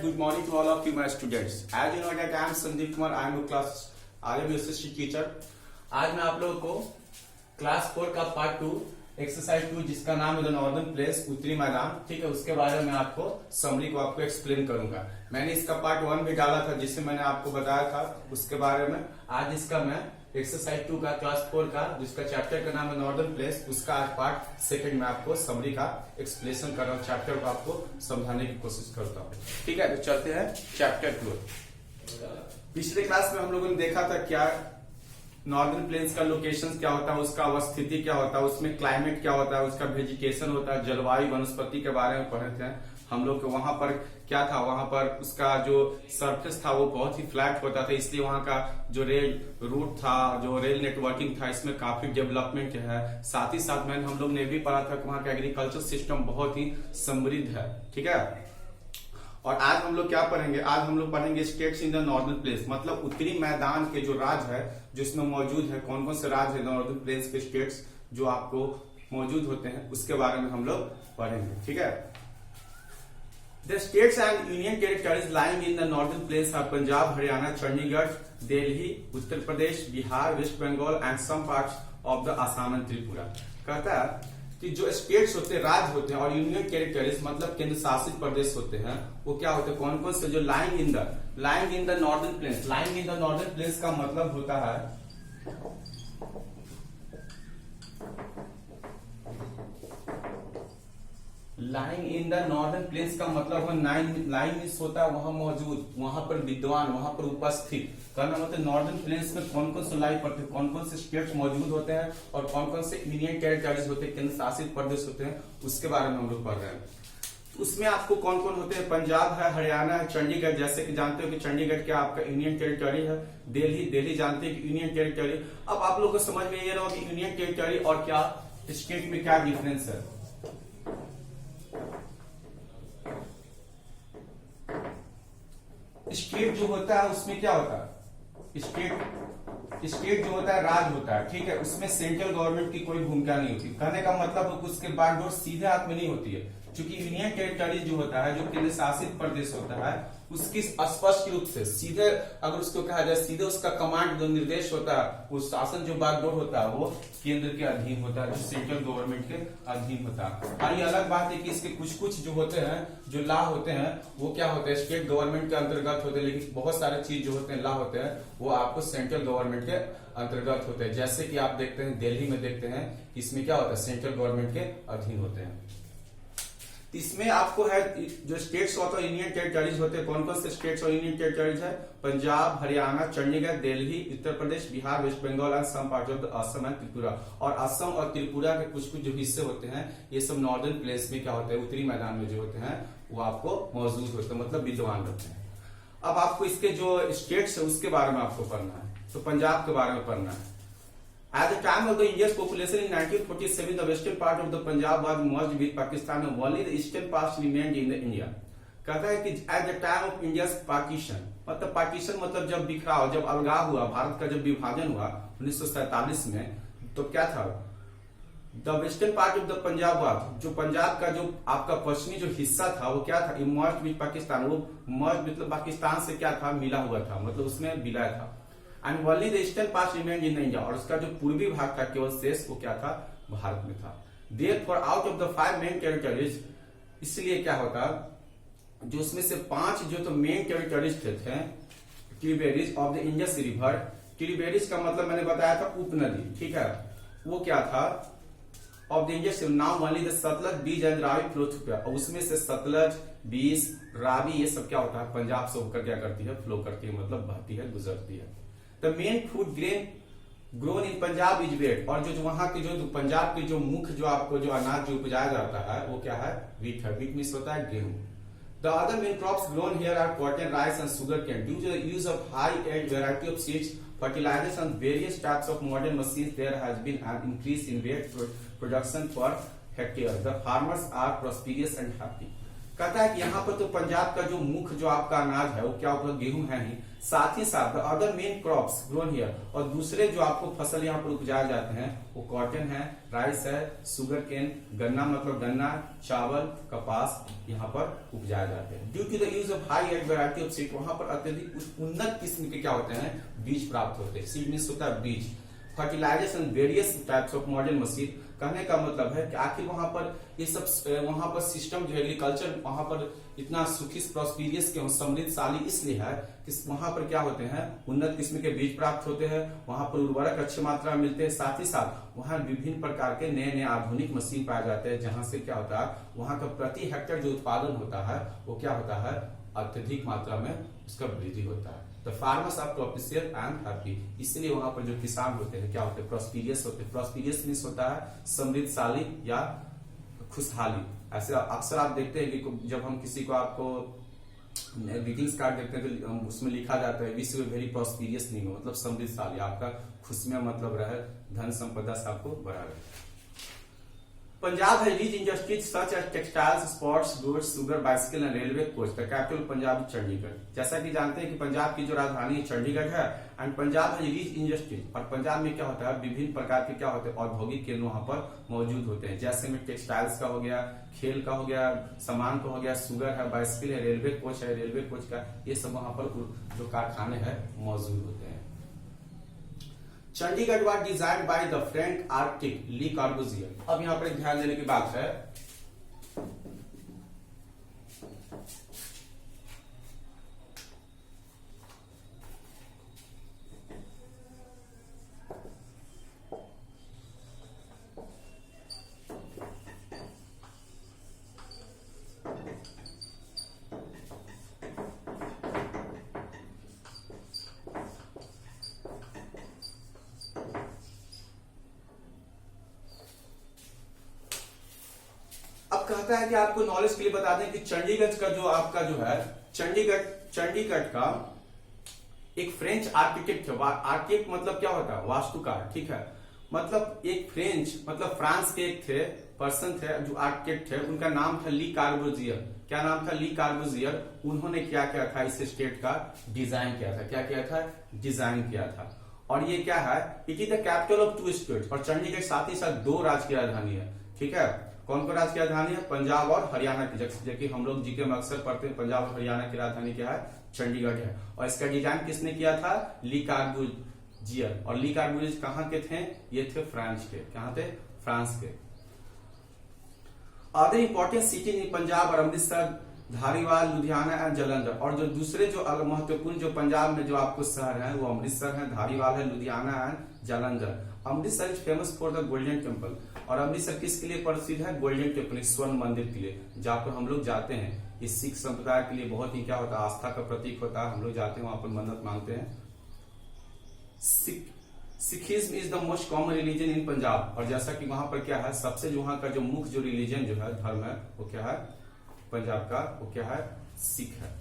good morning to all of you, my students. As you know that I am Sandeep Kumar. I am a class RMSC teacher. आज मैं आप लोगों को class 4 का part 2 exercise 2 जिसका नाम है द नॉर्दर्न प्लेस उत्तरी मैदान, ठीक है, उसके बारे में आपको समरी को आपको एक्सप्लेन करूंगा। मैंने इसका पार्ट 1 भी डाला था जिससे मैंने आपको बताया था उसके बारे में। आज इसका मैं एक्सरसाइज 2 का क्लास 4 का जिसका चैप्टर का नाम है नॉर्दर्न प्लेस, उसका आज पार्ट 2 में आपको समरी का एक्सप्लेनेशन कर रहा हूँ, चैप्टर को आपको समझाने की कोशिश करता हूँ। ठीक है, तो चलते हैं चैप्टर 2। पिछले क्लास में हम लोगों ने देखा था क्या नॉर्दर्न प्लेन्स का लोकेशन क्या होता है, उसका अवस्थिति क्या होता है, उसमें क्लाइमेट क्या होता है, उसका वेजिटेशन होता है, जलवायु वनस्पति के बारे में पढ़े थे हम लोग। वहां पर क्या था, वहां पर उसका जो सरफेस था वो बहुत ही फ्लैट होता था, इसलिए वहां का जो रेल रूट था, जो रेल नेटवर्किंग था, इसमें काफी डेवलपमेंट है। साथ ही साथ मैंने हम लोग ने भी पढ़ा था कि वहां का एग्रीकल्चर सिस्टम बहुत ही समृद्ध है। ठीक है, और आज हम लोग क्या पढ़ेंगे, आज हम लोग पढ़ेंगे states in the northern place, मतलब उत्तरी मैदान के जो राज्य है जो इसमें मौजूद है, कौन कौन से राज्य है नॉर्दर्न प्लेस के स्टेट्स जो आपको मौजूद होते हैं, उसके बारे में हम लोग पढ़ेंगे। ठीक है, the states and union territories lying in the northern place are Punjab, Haryana, Chandigarh, Delhi, Uttar Pradesh, Bihar, waste Bengal and some parts of the Assam and Tripura. कहता है कि जो स्टेट्स होते हैं, राज्य होते हैं, और यूनियन टेरिटरीज मतलब केंद्र शासित प्रदेश होते हैं, वो क्या होते हैं, कौन कौन से, जो lying in the northern plains. Lying in the northern plains का मतलब होता है lying in the northern plains का मतलब लाइन होता है वहां मौजूद, वहां पर विद्वान, वहां पर उपस्थित। कहना मतलब नॉर्दर्न प्लेन्स में कौन कौन से लाई पड़ते हैं, कौन कौन से स्टेट्स मौजूद होते हैं, और कौन कौन से यूनियन टेरिटरीज होते हैं, केंद्र शासित प्रदेश होते हैं, उसके बारे में हम लोग पढ़ रहे हैं। उसमें आपको कौन कौन होते हैं, पंजाब है, हरियाणा है, चंडीगढ़, जैसे कि जानते हो कि चंडीगढ़ क्या आपका यूनियन टेरिटरी है, दिल्ली जानते हैं कि यूनियन टेरिटरी। अब आप लोगों को समझ में ये रहा कि यूनियन टेरिटरी और क्या स्टेट में क्या डिफरेंस है। स्टेट जो होता है उसमें क्या होता है, स्टेट जो होता है राज्य होता है, ठीक है, उसमें सेंट्रल गवर्नमेंट की कोई भूमिका नहीं होती। कहने का मतलब उसके बागडोर सीधे हाथ में नहीं होती है, क्योंकि यूनियन टेरिटरी जो होता है, जो केंद्र शासित प्रदेश होता है, उसकी स्पष्ट रूप से सीधे अगर उसको कहा जाए, सीधे उसका कमांड जो निर्देश होता है, वो शासन जो बागडोर होता है वो केंद्र के अधीन होता है, जो सेंट्रल गवर्नमेंट के अधीन होता है। और ये अलग बात है कि इसके कुछ जो होते हैं, जो लॉ होते हैं, वो क्या होते हैं, स्टेट गवर्नमेंट के अंतर्गत होते हैं, लेकिन बहुत सारे चीज जो होते हैं, लॉ होते हैं, वो आपको सेंट्रल गवर्नमेंट के अंतर्गत होते हैं। जैसे कि आप देखते हैं दिल्ली में देखते हैं, इसमें क्या होता है, सेंट्रल गवर्नमेंट के अधीन होते हैं। इसमें आपको है जो स्टेट्स होता है, यूनियन टेरिटरीज होते हैं, कौन कौन से स्टेट्स और यूनियन टेरिटरीज है, Punjab, Haryana, Chandigarh, Delhi, Uttar Pradesh, Bihar, waste Bengal and some part of the Assam and Tripura. और असम और त्रिपुरा के कुछ जो हिस्से होते हैं, ये सब नॉर्दर्न प्लेस में क्या होते हैं, उत्तरी मैदान में जो होते हैं वो आपको मौजूद होते हैं, मतलब विद्वान होते हैं। अब आपको इसके जो स्टेट्स है उसके बारे में आपको पढ़ना है, तो पंजाब के बारे में पढ़ना है। At the time of the India's population in 1947, the western part of the Punjab was merged with Pakistan, and only the eastern part remained in the India. कहता है कि at the time of India's partition, मतलब partition मतलब जब बिखराव, जब अलगाव हुआ, भारत का जब विभाजन हुआ 1947 में, तो क्या था, the western part of the Punjab was, जो पंजाब का जो आपका पश्चिमी जो हिस्सा था वो क्या था, इमर्ज विद पाकिस्तान, वो मर्ज मतलब पाकिस्तान से क्या था, मिला हुआ था, मतलब उसमें विलय था। And only the eastern part remained in India, और उसका जो पूर्वी भाग था केवल शेष वो क्या था, भारत में था। Therefore out of the 5 main territories, इसलिए क्या होता, जो उसमें से 5 जो तो मेन टेरिटरीज थे tributaries of the Indus river. Tributaries का मतलब मैंने बताया था उपनदी, ठीक है, वो क्या था, of the Indus, now only the Sutlej, बीज एंड रावी फ्लो थ्रू, और उसमें से सतलज, बीज, रावी, ये सब क्या होता है, पंजाब से होकर क्या करती है, फ्लो करती है, मतलब बहती है, गुजरती है। The main food grain grown in Punjab is wheat, और जो वहां की जो पंजाब की जो मुख्य जो आपको जो अनाज जो उपजाया जाता है वो क्या है, wheat है। wheat मीन्स होता है गेहूं। The other main crops grown here are cotton, rice and sugar cane. Due to the use of high-end variety of seeds, fertilizers and various types of modern machines, there has been an increase in wheat production per hectare. The farmers are prosperous and happy. कहता है कि यहाँ पर तो पंजाब का जो मुख्य जो आपका अनाज है वो क्या होगा, गेहूं है नहीं, साथ ही साथ other main crops grown here, और दूसरे जो आपको फसल यहाँ पर उपजाए जाते हैं वो कॉटन है, राइस है, शुगर केन, गन्ना मतलब गन्ना, चावल, कपास यहाँ पर उपजाए जाते हैं। Due to the use of high and variety of seed, वहां पर अत्यधिक उन्नत किस्म के क्या होते हैं, बीज प्राप्त होते हैं। सीड मीन्स होता है बीज। Fertilization various types of modern machine, कहने का मतलब है कि आखिर वहां पर ये सब वहां पर सिस्टम जो एग्रीकल्चर वहां पर इतना सुखी प्रॉस्पेरियस क्यों, समृद्धशाली इसलिए है कि वहां पर क्या होते हैं, उन्नत किस्म के बीज प्राप्त होते हैं, वहां पर उर्वरक अच्छी मात्रा में मिलते हैं, साथ ही साथ वहां विभिन्न प्रकार के नए नए आधुनिक मशीन पाए जाते हैं, जहां से क्या होता है, वहां का प्रति हेक्टेयर जो उत्पादन होता है वो क्या होता है, अत्यधिक मात्रा में उसका वृद्धि होता है। The farmers are prosperous and happy, इसलिए वहां पर जो किसान होते हैं क्या होते हैं, प्रोस्पेरियस होते हैं। प्रोस्पेरियस मीन्स होता है समृद्धशाली या खुशहाली। ऐसे अक्सर आप देखते हैं कि जब हम किसी को आपको ग्रीटिंग्स कार्ड देखते हैं तो उसमें लिखा जाता है विश यू वेरी प्रोस्पेरियस, नहीं हो मतलब समृद्धशाली, आपका खुशमिया मतलब रहे, धन संपदा से आपको बढ़ा रहे। पंजाब है rich industries such as textiles, sports goods, sugar, bicycle and railway coach. The capital Punjab Chandigarh. जैसा कि जानते हैं कि पंजाब की जो राजधानी है चंडीगढ़ है, एंड पंजाब है रिच इंडस्ट्रीज, और पंजाब में क्या होता है, विभिन्न प्रकार के क्या होते हैं, औद्योगिक केंद्र वहां पर मौजूद होते हैं। जैसे में टेक्सटाइल्स का हो गया, खेल का हो गया, सामान का हो गया, शुगर है, बाइसिकल है, रेलवे कोच है, रेलवे कोच का, ये सब वहां पर जो कारखाने हैं मौजूद होते हैं। Chandigarh was designed by the French architect Le Corbusier। अब यहां पर एक ध्यान देने की बात है, अब कहता है कि आपको नॉलेज के लिए बता दें कि चंडीगढ़ का जो आपका जो है, चंडीगढ़ का एक फ्रेंच आर्किटेक्ट है। आर्किटेक्ट मतलब क्या होता है, वास्तुकार, ठीक है। मतलब एक फ्रेंच मतलब फ्रांस के एक थे पर्सन थे जो आर्किटेक्ट थे, उनका नाम था ली कार्बुजियर। क्या नाम था, ली कार्बुजियर। उन्होंने क्या किया था, इस स्टेट का डिजाइन किया था। क्या किया था, डिजाइन किया था। और ये क्या है, it is the capital of 2 states, और चंडीगढ़ साथ ही साथ 2 राज्य की राजधानी है, ठीक है। कौन कौन राज्य की राजधानी है, पंजाब और हरियाणा की। जैसे कि हम लोग जीके में अक्सर पढ़ते हैं, पंजाब और हरियाणा की राजधानी क्या है, चंडीगढ़ है। और इसका डिजाइन किसने किया था, ली कार्बुजियर। और ली कार्बुजियर कहाँ के थे, ये थे फ्रांस के। कहाँ थे, फ्रांस के। Other important city in Punjab और अमृतसर, धारीवाल, लुधियाना एंड जालंधर। और जो दूसरे जो महत्वपूर्ण जो पंजाब में जो आपको शहर है वो अमृतसर है, धारीवाल है, Ludhiana and Jalandhar. Amritsar is famous for the golden temple. और अमृतसर किसके लिए प्रसिद्ध है, गोल्डन टेम्पल, स्वर्ण मंदिर के लिए, जहाँ पर हम लोग जाते हैं। इस सिख संप्रदाय के लिए बहुत ही क्या होता है, आस्था का प्रतीक होता है। हम लोग जाते हैं वहां पर मन्नत मांगते हैं। Sikhism is the most common religion in Punjab. और जैसा कि वहां पर क्या है, सबसे जो वहां का जो मुख्य जो रिलीजन जो है, धर्म है, वो क्या है, पंजाब का वो क्या है, सिख है।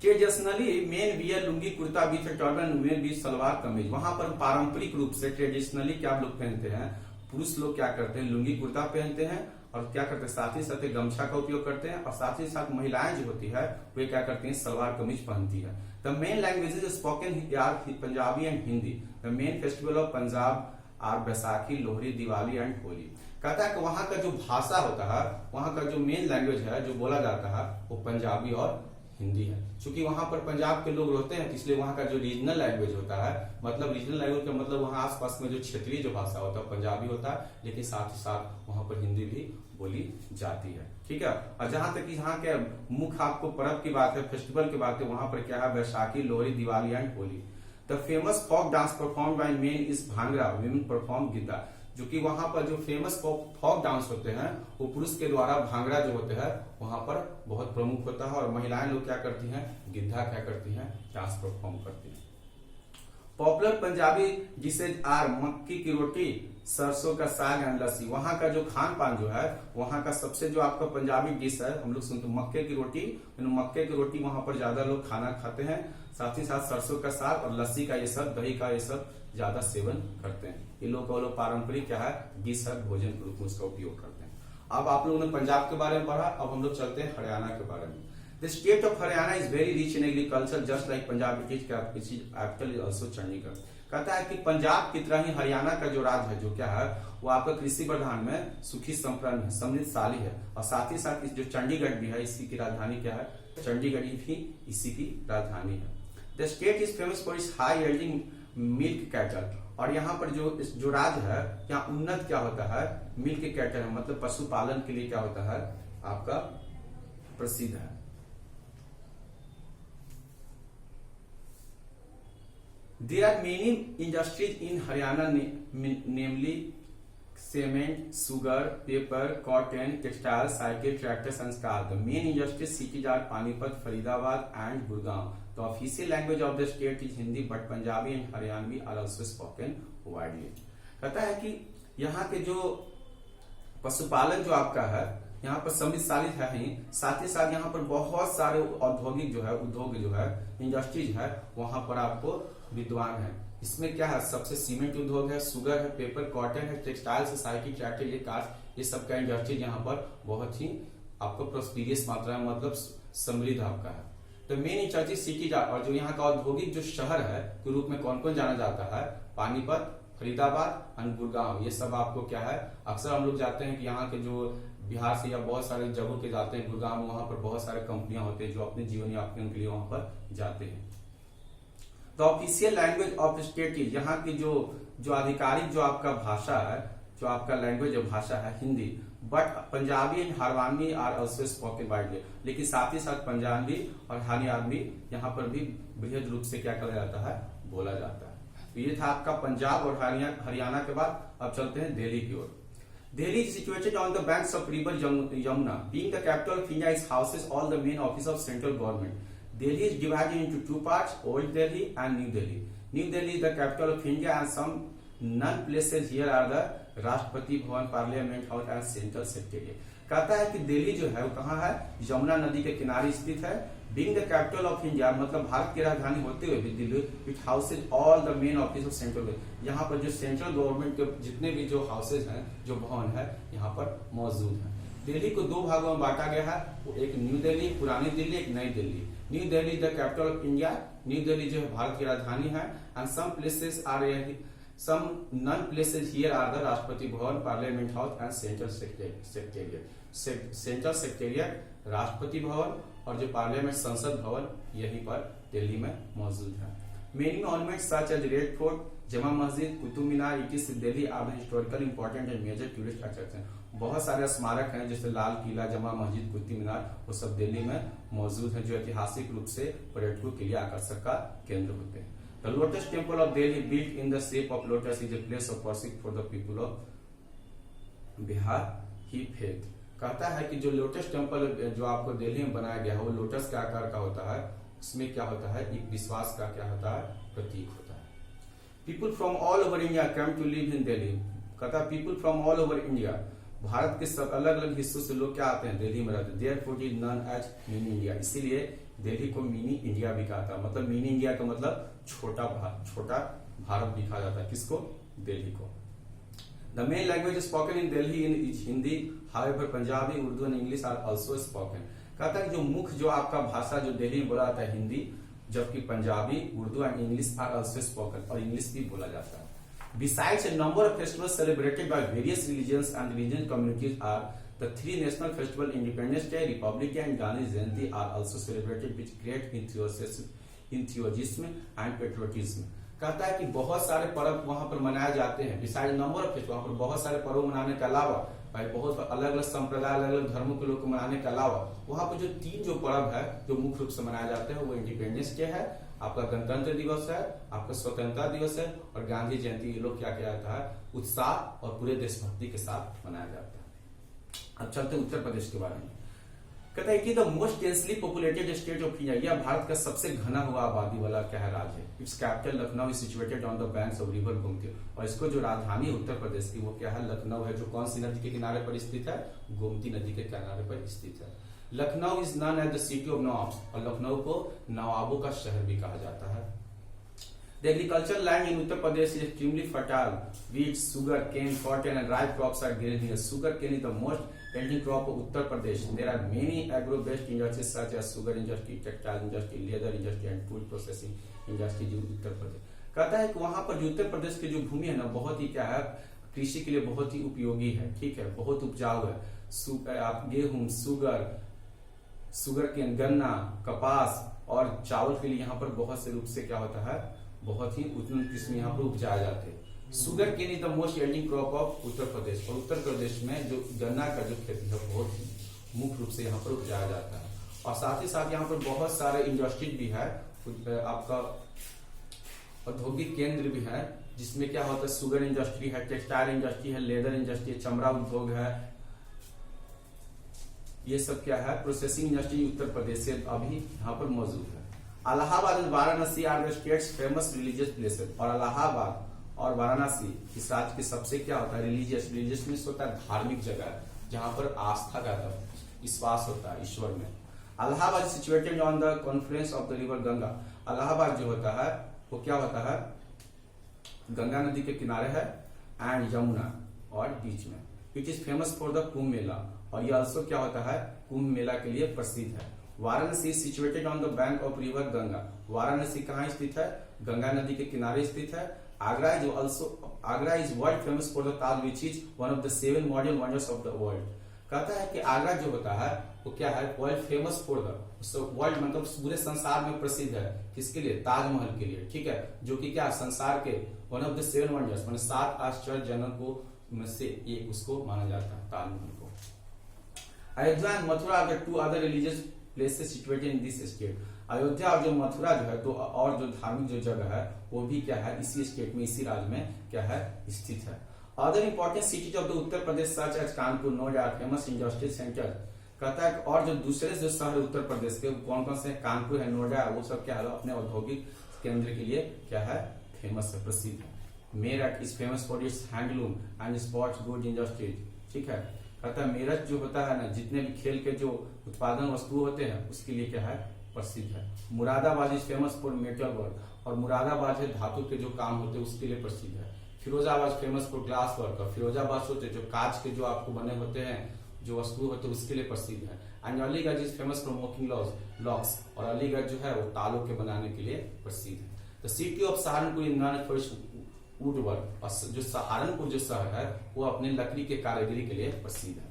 Traditionally main wear lungi kurta with turban, women with salwar kameez. वहां पर पारंपरिक रूप से ट्रेडिशनली क्या लोग पहनते हैं, पुरुष लोग क्या करते हैं, लुंगी कुर्ता पहनते हैं, और क्या करते हैं, साथ ही साथ गमछा का उपयोग करते हैं। और साथ ही साथ महिलाएं जो होती है वे क्या करती हैं, सलवार कमीज पहनती है। The main languages spoken are Punjabi and Hindi. The main festival of Punjab are Baisakhi, Lohri, Diwali and Holi. कहता है कि वहां का जो भाषा होता है, वहां का जो मेन लैंग्वेज है जो बोला जाता है वो पंजाबी और हिंदी है। क्योंकि वहां पर पंजाब के लोग रहते हैं, इसलिए वहां का जो रीजनल लैंग्वेज होता है, मतलब रीजनल लैंग्वेज का मतलब वहां आसपास में जो क्षेत्रीय जो भाषा होता है पंजाबी होता है, लेकिन साथ ही साथ वहां पर हिंदी भी बोली जाती है, ठीक है। और जहां तक यहाँ के मुख्य आपको पर्व की बात है, फेस्टिवल की बात है, वहां पर क्या है, Baisakhi, Lohri, Diwali and Holi. The famous folk dance perform by men is bhangra, women perform Giddha. जो कि वहां पर जो फेमस फोक डांस होते हैं वो पुरुष के द्वारा भांगड़ा जो होते हैं वहां पर बहुत प्रमुख होता है। और महिलाएं लोग क्या करती हैं, गिद्धा क्या करती हैं, डांस परफॉर्म करती हैं। पॉपुलर पंजाबी डिशेज आर मक्की की रोटी, सरसों का साग एंड लस्सी। वहां का जो खान पान जो है, वहां का सबसे जो आपका पंजाबी डिश है, हम लोग सुनते मक्के की रोटी। मक्के की रोटी वहां पर ज्यादा लोग खाना खाते हैं, साथ ही साथ सरसों का साग और लस्सी का ये सब, दही का ये सब ज्यादा सेवन करते हैं। ये लोग पारंपरिक क्या है, डिश है, भोजन के रूप में उसका उपयोग करते हैं। अब आप लोगों ने पंजाब के बारे में पढ़ा, अब हम लोग चलते हैं हरियाणा के बारे में। The state of Haryana is very rich in agriculture just like Punjab, it is capital is also Chandigarh. कहता है कि पंजाब की तरह ही हरियाणा का जो राज्य है, जो क्या है, वो आपका कृषि प्रधान में सुखी संपन्न है, समृद्धशाली है, और साथ ही साथ जो चंडीगढ़ भी है, इसी की राजधानी क्या है, चंडीगढ़ भी इसी की राजधानी है। The state is famous for its high yielding milk cattle, और यहाँ पर जो राज्य है, यहाँ उन्नत क्या होता है, मिल्क कैटल है, मतलब पशुपालन के लिए क्या होता है, आपका प्रसिद्ध है। There are many industries in Haryana, namely cement, sugar, paper, cotton, textiles, cycle, tractors, and cars. The main industry cities are Panipat, Faridabad, and Gurgaon. The official language of the state is Hindi, but Punjabi and Haryanvi are also spoken widely. कहता है कि यहाँ के जो पशुपालन जो आपका है, यहाँ पर समृद्धशाली है ही, साथ ही साथ यहाँ पर बहुत सारे औद्योगिक जो है, उद्योग जो है, इंडस्ट्रीज है, वहां पर आपको विद्वान है। इसमें क्या है, सबसे सीमेंट उद्योग है, शुगर है, पेपर, कॉटन है, टेक्सटाइल, सोसाइटी, ट्रैक्टर, ये कार, ये सब का इंडस्ट्रीज यहाँ पर बहुत ही आपको प्रोस्पीरियस मात्रा में, मतलब समृद्ध आपका है। तो मेन इंडस्ट्री सिटी, और जो यहाँ का औद्योगिक जो शहर है के रूप में कौन कौन जाना जाता है, पानीपत, फरीदाबाद और गुड़गांव, ये सब आपको क्या है, अक्सर हम लोग जाते हैं कि यहाँ के जो बिहार से या बहुत सारे जगहों के जाते हैं गुड़गांव, वहां पर बहुत सारे कंपनियां होते हैं जो अपने जीवन यापन के लिए वहां पर जाते हैं। The official language of state is, यहाँ की जो आधिकारिक जो आपका भाषा है, जो आपका लैंग्वेज जो भाषा है, Hindi, but Punjabi and Haryanvi are also spoken widely, लेकिन साथ ही साथ पंजाबी और हरियाणवी यहाँ पर भी बृहद रूप से क्या कहा जाता है, बोला जाता है। तो ये था आपका पंजाब और हरियाणा के बाद अब चलते हैं दिल्ली की ओर। Delhi is situated on the banks of river Yamuna. Being the capital of India, it houses all the main offices of central government. Delhi is divided into two parts, Old Delhi and New Delhi. New Delhi is the capital of India, and some non places here are the Rashtrapati Bhavan, Parliament House and Central Secretariat. कहता है कि दिल्ली जो है वो कहाँ है, यमुना नदी के किनारे स्थित है। Being the capital of India, मतलब भारत की राजधानी होते हुए भी Delhi, it houses all the main office of central, यहाँ पर जो सेंट्रल गवर्नमेंट के जितने भी जो हाउसेज हैं, जो भवन है, यहाँ पर मौजूद है। दिल्ली को दो भागों में बांटा गया है, एक न्यू दिल्ली, पुरानी दिल्ली, एक नई Delhi. New Delhi the capital of India, new Delhi जो है भारत की राजधानी है। And some places are some non places here are the Rashtrapati Bhavan, parliament house and central secretariat. Central secretariat, Rashtrapati Bhavan और जो पार्लियामेंट संसद भवन यहीं पर दिल्ली में मौजूद है। Many monuments such as Red Fort, Jama Masjid, Qutub Minar, it is Delhi are historical important and major tourist attraction. बहुत सारे स्मारक हैं जैसे लाल किला, जमा मस्जिद, कुतुब मीनार, वो सब दिल्ली में मौजूद है, जो ऐतिहासिक रूप से पर्यटकों के लिए आकर्षक का केंद्र होते हैं। The Lotus Temple of Delhi, built in the shape of lotus, is a place of worship for the people of Bihar he faith। कहता है कि जो लोटस टेम्पल जो आपको दिल्ली में बनाया गया है, वो लोटस के आकार का होता है। उसमें क्या होता है, एक विश्वास का क्या होता है, प्रतीक होता है। People from all over India come to live in Delhi। कहता है people from all over India, Bharat के सब अलग अलग हिस्सों से लोग क्या आते हैं, दिल्ली में रहते हैं। Therefore it is known as mini India, इसीलिए दिल्ली को मिनी इंडिया भी कहा था। मतलब मिनी इंडिया का मतलब छोटा भारत भी कहा जाता है, किसको, दिल्ली को। The main language spoken in Delhi is Hindi, however Punjabi, Urdu and English are also spoken. कहता है जो मुख्य जो आपका भाषा जो दिल्ली में बोला जाता है हिंदी, जबकि Punjabi, Urdu and English are also spoken, और इंग्लिश भी बोला जाता है। Besides a number of festivals celebrated by various religions and religious communities are the three national festivals, Independence Day, Republic Day and Gandhi Jayanti are also celebrated with great enthusiasm and patriotism। कहता है कि बहुत सारे पर्व वहां पर मनाए जाते हैं। Besides नंबर ऑफ फेस्टिवल, वहां पर बहुत सारे पर्व मनाने के अलावा, भाई बहुत अलग अलग संप्रदाय, अलग अलग धर्मों के लोग मनाने के अलावा, वहां पर जो तीन जो पर्व है जो मुख्य रूप से मनाए जाते हैं, वो इंडिपेंडेंस डे है, आपका गणतंत्र दिवस है, आपका स्वतंत्रता दिवस है, और गांधी जयंती। ये लोग क्या किया जाता है, उत्साह और पूरे देशभक्ति के साथ मनाया जाता है। अब चलते उत्तर प्रदेश के बारे में। कहता है कि the most densely populated state of India, यह भारत का सबसे घना हुआ आबादी वाला क्या है, राज्य है। It's capital Lucknow is situated on the banks of river Gomti, और इसको जो राजधानी उत्तर प्रदेश की वो क्या है, लखनऊ है, जो कौन सी नदी के किनारे पर स्थित है, गोमती नदी के किनारे पर स्थित है। Lucknow is known as the city of Nawab, और लखनऊ को नवाबों का शहर भी कहा जाता है। The agricultural land in Uttar Pradesh is extremely fertile. Wheat, sugar, cane, cotton, and rice crops are grown here. Sugar cane is the most yielding crop of Uttar Pradesh. There are many agro-based industries such as sugar industry, textile industry, leather industry, and food processing industry in Uttar Pradesh. कहता है कि वहां पर जो उत्तर प्रदेश की जो भूमि है ना, बहुत ही क्या है, कृषि के लिए बहुत ही उपयोगी है, ठीक है, बहुत उपजाऊ है। आप गेहूं, सुगर केन, गन्ना, कपास और चावल के लिए यहाँ पर बहुत से रूप से क्या होता है, बहुत ही उन्नत किस्म यहाँ पर उपजाए जाते हैं। Sugarcane is the most yielding crop of Uttar Pradesh, और उत्तर प्रदेश में जो गन्ना का जो खेती है बहुत ही मुख्य रूप से यहाँ पर उपजाया जाता है। और साथ ही साथ यहाँ पर बहुत सारे इंडस्ट्रीज भी है, आपका औद्योगिक केंद्र भी है, जिसमें क्या होता है, सुगर इंडस्ट्री है, टेक्सटाइल इंडस्ट्री है, लेदर इंडस्ट्री है, चमड़ा उद्योग है, ये सब क्या है, प्रोसेसिंग इंडस्ट्री उत्तर प्रदेश से अभी यहाँ पर मौजूद है। Allahabad and Varanasi are the states famous religious places, और इलाहाबाद और वाराणसी इस राज्य के सबसे क्या होता है, रिलीजियस मीन्स होता है धार्मिक जगह, जहां पर आस्था का विश्वास होता है ईश्वर में। Allahabad is situated on the Confluence of the river Ganga. Allahabad जो होता है वो क्या होता है, गंगा नदी के किनारे है एंड यमुना और बीच में। It is famous for the Kumbh Mela, और ये ऑल्सो क्या होता है, कुंभ मेला के लिए प्रसिद्ध है। Varanasi situated on the bank of river Ganga. Varanasi कहाँ स्थित है, गंगा नदी के किनारे स्थित है। Agra is world famous for the Taj which is one of the 7 modern wonders of the world. कहता है कि आगरा जो होता है वो क्या है, world famous for the world, मतलब पूरे संसार में प्रसिद्ध है, किसके लिए, ताजमहल के लिए, ठीक है, जो कि क्या संसार के वन ऑफ द 7 वंडर्स, मतलब 7 आश्चर्यजनक को में से एक उसको माना जाता है, ताजमहल को। Ayodhya and Mathura are the 2 other religious places situated in this state. Ayodhya और जो मथुरा जो है, तो और जो धार्मिक जो जगह है वो भी क्या है, इसी स्टेट में, इसी राज्य में क्या है, स्थित है। Other important cities of the Uttar Pradesh such as Kanpur, Noida famous industrial centre. कहता है और जो दूसरे जो शहर उत्तर प्रदेश के कौन कौन से, कानपुर है, नोएडा है, वो सब क्या है, अपने औद्योगिक केंद्र के लिए क्या है, फेमस है, प्रसिद्ध है। Meerut is famous for its handloom and sports good industries, ठीक है। कहता है मेरठ जो होता है ना, जितने भी खेल के जो उत्पादन वस्तु होते हैं उसके लिए क्या है, प्रसिद्ध है। Moradabad is famous for metal work, और मुरादाबाद है धातु के जो काम होते हैं उसके लिए प्रसिद्ध है। Firozabad famous for glass work, और फिरोजाबाद होते जो कांच के जो आपको बने होते हैं जो वस्तु होते हैं उसके लिए प्रसिद्ध है। And Aligarh is famous for making locks, और अलीगढ़ जो है वो तालों के बनाने के लिए प्रसिद्ध है। The city of Saharanpur is known for would work, और जो सहारनपुर जो शहर है वो अपने लकड़ी के कारीगरी के लिए प्रसिद्ध है।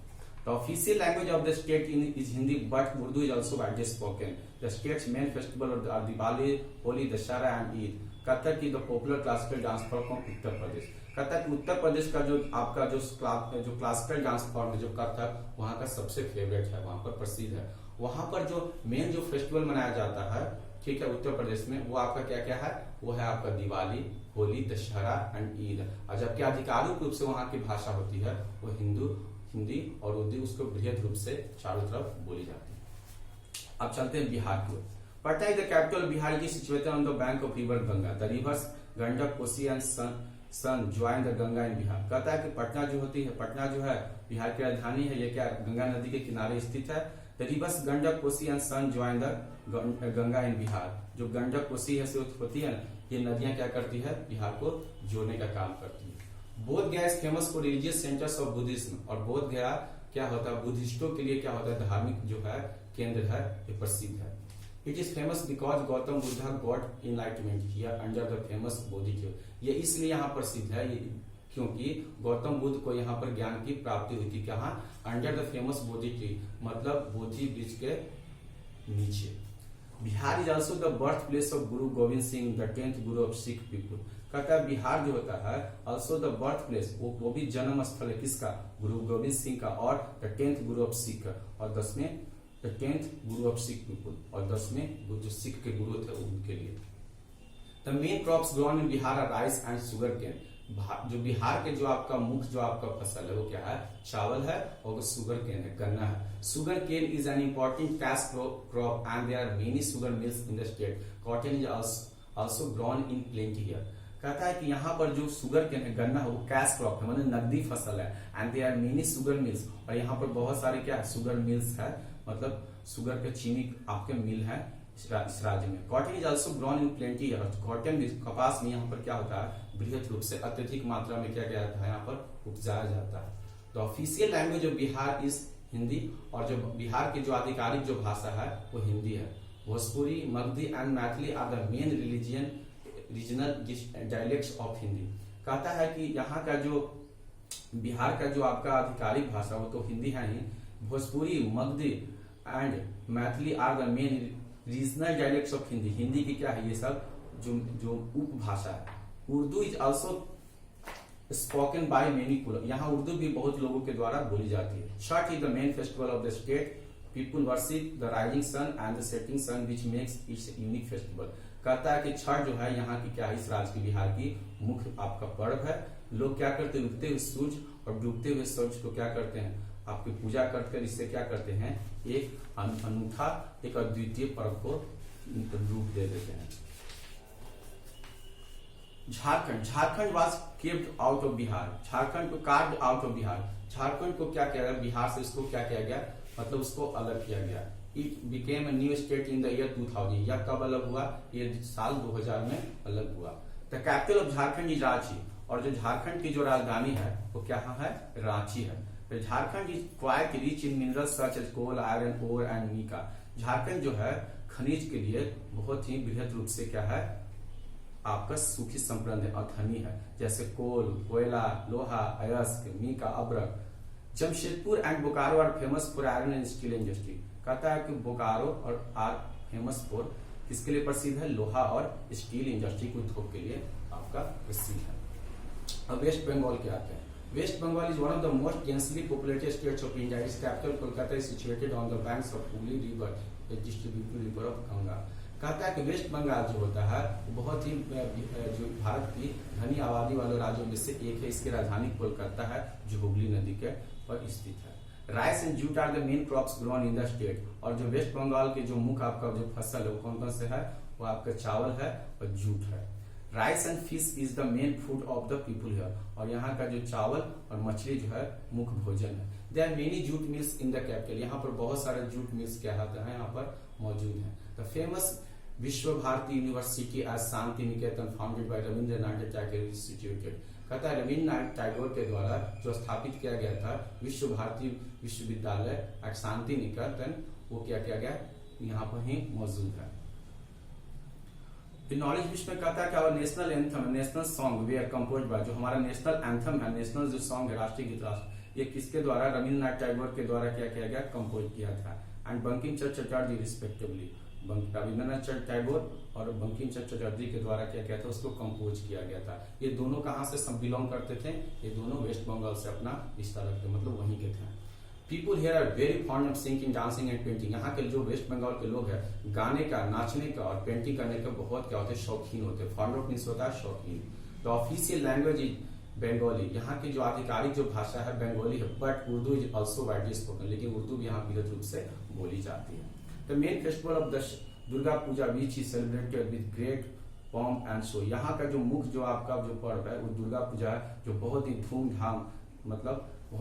The official language of the state is Hindi, but Urdu is also widely spoken. The state's main festival are Diwali, Holi, Dashara and Eid. Kathak की the popular classical dance form of Uttar Pradesh. Kathak Uttar Pradesh का जो आपका जो क्लासिकल डांस फॉर्म है जो कथक, वहाँ का सबसे फेवरेट है, वहाँ पर प्रसिद्ध है। वहाँ पर जो मेन जो फेस्टिवल मनाया जाता है, ठीक है, उत्तर प्रदेश में, वो आपका क्या क्या है, वो है आपका दिवाली, होली, दशहरा एंड ईद। और जबकि आधिकारिक रूप से वहाँ की भाषा होती है वो हिंदी और उर्दू, उसको बृहद रूप से चारों तरफ बोली जाती है। अब चलते हैं बिहार की ओर। Patna is the capital Bihar की situated on the bank of river Ganga. The rivers Gandak, Kosi and Son join the Ganga in Bihar. कहता है कि पटना जो होती है, पटना जो है बिहार की राजधानी है, ये क्या गंगा नदी के किनारे स्थित है। The rivers Gandak, Kosi and Son join the Ganga in Bihar. जो गंडक, कोसी है होती है, ये नदियां क्या करती है, बिहार को जोड़ने का काम करती है। बोध गया is famous for religious centres of Buddhism, और बोध गया क्या होता है, बुद्धिस्टों के लिए क्या होता है, धार्मिक जो है केंद्र है, ये प्रसिद्ध है। It is famous because Gautam Buddha got enlightenment here under the famous Bodhi tree. ये इसलिए यहाँ प्रसिद्ध है क्योंकि गौतम बुद्ध को यहाँ पर ज्ञान की प्राप्ति हुई थी, कहाँ, under the famous Bodhi tree, मतलब बोधि वृक्ष के नीचे। Bihar is also the birth place of Guru Govind Singh, the 10th Guru of Sikh people. कहता है बिहार जो होता है ऑल्सो द बर्थ प्लेस, वो भी जन्म स्थल है किसका, गुरु गोविंद सिंह का, और the 10th Guru of Sikh का, और 10वें the 10th Guru of Sikh people, और 10वें जो सिख के गुरु थे उनके लिए। The main crops grown in Bihar are rice and sugar cane. जो बिहार के जो आपका मुख्य जो आपका फसल है वो क्या है, चावल है, और शुगर केन है, गन्ना है। Sugar cane is an important cash crop and there are many sugar mills in the state. Cotton is also grown in plenty here. कहता है कि यहाँ पर जो शुगर केन है, गन्ना है, वो कैश क्रॉप है, मतलब नकदी फसल है। And there are many sugar mills, और यहाँ पर बहुत सारे क्या शुगर मिल्स है, मतलब शुगर के चीनी आपके मिल है, इस राज्य में। Cotton is also grown in plenty, और कॉटन कपास में यहाँ पर क्या होता है, बृहत रूप से अत्यधिक मात्रा में क्या किया जाता है, यहाँ पर उपजाया जाता है। तो official language of Bihar is Hindi, और जो बिहार की जो आधिकारिक जो भाषा है वो हिंदी है। Bhojpuri, Magadhi and Maithili are the main regional dialects of Hindi. कहता है कि यहाँ का जो बिहार का जो आपका आधिकारिक भाषा वो तो हिंदी है ही, Bhojpuri, Magadhi and Maithili are the main regional dialects of Hindi. Hindi की क्या है ये सब जो उपभाषा है। Urdu is also spoken by many people, यहाँ उर्दू भी बहुत लोगों के द्वारा बोली जाती है। Chhath is the main festival of the state, people worship the rising sun and the setting sun which makes its unique festival. कहता है कि छठ जो है यहाँ की क्या है, इस राज्य की बिहार की मुख्य आपका पर्व है। लोग क्या करते हैं, उगते हुए सूर्य और डूबते हुए सूर्य को क्या करते हैं, आपकी पूजा करते हैं। इससे क्या करते हैं, एक अनूठा, एक अद्वितीय पर्व को रूप दे देते हैं। Jharkhand was carved out of Bihar, Jharkhand को carved out of Bihar. Jharkhand को क्या किया गया, बिहार से इसको क्या किया गया, मतलब उसको अलग किया गया। It became a new state in the year 2000। यह कब अलग हुआ, ये साल 2000 में अलग हुआ। The capital of Jharkhand is Ranchi, और जो झारखंड की जो राजधानी है वो क्या है, रांची है। तो Jharkhand is quite rich in minerals such as coal, iron ore and mica. Jharkhand जो है खनिज के लिए बहुत ही बृहद रूप से क्या है, आपका सुखी संपन्न है और धनी है, जैसे कोल, कोयला, लोहा, अयस्क, मीका, अब्रक। Jamshedpur and Bokaro are famous for iron and steel industry. कहता है कि बोकारो और आर फेमस फॉर किसके लिए प्रसिद्ध है, लोहा और स्टील इंडस्ट्री के उद्योग के लिए आपका प्रसिद्ध है। अब वेस्ट बंगाल के आते हैं। West Bengal is one of the most densely populated states of India. Its capital Kolkata is situated on the banks of Hooghly river, a distributary river of Ganga. कहता है कि वेस्ट बंगाल जो होता है वो बहुत ही जो भारत की धनी आबादी वाले राज्यों में से एक है। इसकी राजधानी कोलकाता है जो हुगली नदी के पर स्थित है। Rice and jute are the main crops grown in the state. और जो वेस्ट बंगाल के जो मुख्य आपका जो फसल है वो कौन कौन से है, वो आपका चावल है और जूट है। Rice and fish is the main food of the people here. और यहाँ का जो चावल और मछली जो है मुख्य भोजन है। There are many jute mills in the capital. यहाँ पर बहुत सारे जूट मिल्स क्या होते हैं, यहाँ पर मौजूद हैं। The famous Vishwa Bharati university as Shanti Niketan founded by Rabindranath Tagore instituted. कहता है रविंद्रनाथ टैगोर के द्वारा जो स्थापित किया गया था विश्व भारती विश्वविद्यालय एट शांति निकेतन, वो क्या किया गया, यहाँ पर ही मौजूद है। नॉलेज विश्व में कहता है कि और नेशनल एंथम, नेशनल सॉन्ग वे आर कंपोज बाय, जो हमारा नेशनल एंथम है, नेशनल जो सॉन्ग है, राष्ट्रीय गीत राष्ट्र, ये किसके द्वारा, रविंद्रनाथ टैगोर के द्वारा क्या किया गया, कंपोज किया था। एंड बंकिम चंद्र चटर्जी रिस्पेक्टिवली, रविंद्रनाथ टैगोर और बंकिम चंद्र चटर्जी के द्वारा क्या किया था, उसको कंपोज किया गया था। ये दोनों कहाँ से सब बिलोंग करते थे, ये दोनों वेस्ट बंगाल से अपना रिश्ता रखते, मतलब वहीं के थे। People here are very fond of singing, dancing and painting. यहाँ के जो वेस्ट बंगाल के लोग हैं गाने का, नाचने का और पेंटिंग करने का बहुत क्या होते हैं, शौकीन होते हैं। फॉन्ड ऑफ मीन्स होता है शौकीन। The official language is Bengali. यहाँ की जो आधिकारिक जो भाषा है बंगाली है, but Urdu is also widely spoken, लेकिन उर्दू भी यहाँ विविध रूप से बोली जाती है। The main festival of the Durga Puja which is celebrated with great pomp and show. यहाँ का जो मुख्य जो आपका जो पर्व है वो दुर्गा पूजा है, जो बहुत ही धूमधाम मतलब बहुत